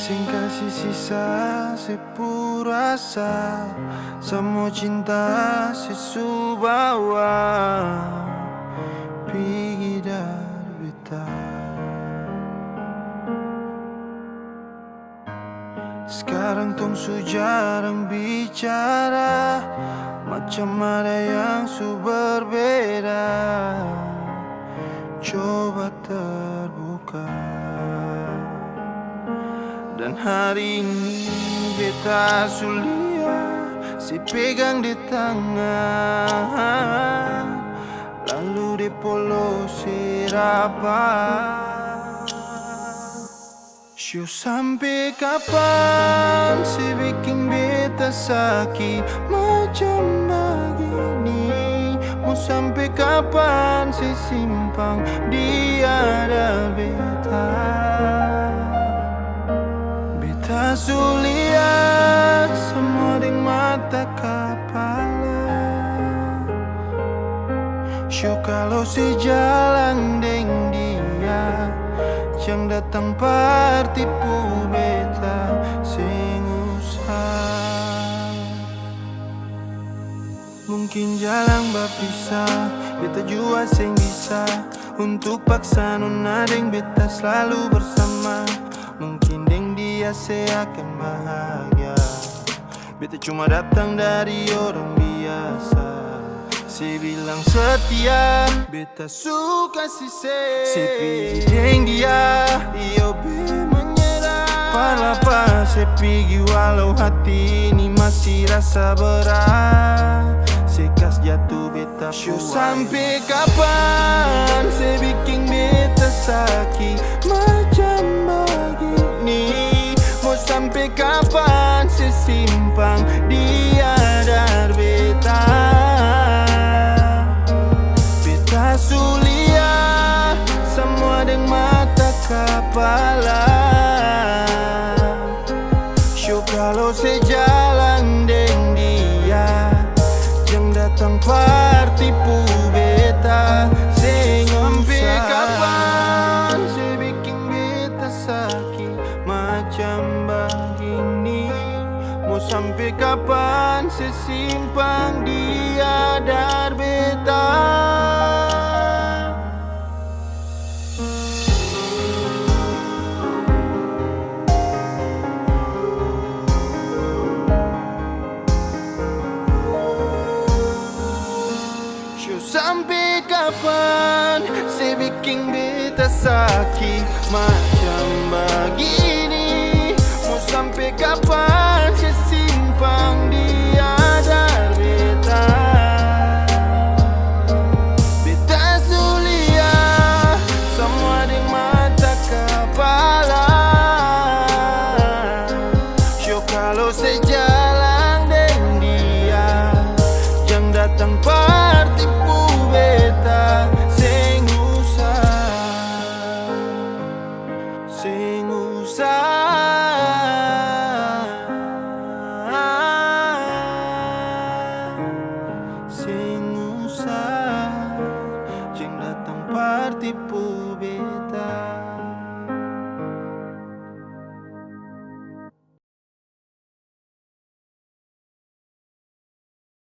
Sing kasih sisa sepurasa, semua cinta sesubawa pergi dari beta. Sekarang tong su jarang bicara, macam ada yang su berbeda. Coba terbuka. Dan hari ini beta sulia, si pegang di tangan, lalu di polo si rapat. Syuh sampai kapan si bikin beta sakit macam begini? Mau sampai kapan si simpang dia dan beta? Beta suliat semua di mata kepala. Syuh kalau si jalan deng dia, yang datang partipu beta sing usah. Mungkin jalan berpisah, beta jua sing bisa untuk paksa nona deng beta selalu bersama. Mungkin deng dia saya akan bahagia. Beta cuma datang dari orang biasa. Si bilang setia, beta suka si pilih deng dia, iyo be menyerah. Palapa se pergi walau hati ini masih rasa berat. Sekas jatuh beta syuh sampai kapan se bikin beta sakit macam begini? Mau sampai kapan se simpang dia dar beta? Beta sulia semua dengan mata kepala. Syuh kalau sejalan deng dia, yang datang partipu beta sing sampai kapan se bikin beta sakit macam begini? Mau sampai kapan se simpang dia dar beta? Sampai kapan saya bikin beta sakit macam begini? Mau sampai kapan saya simpang dia dar beta? Beta sulia semua di mata kepala. Syuh kalau saya jalan deng dia, yang datang partipu beta sing usah.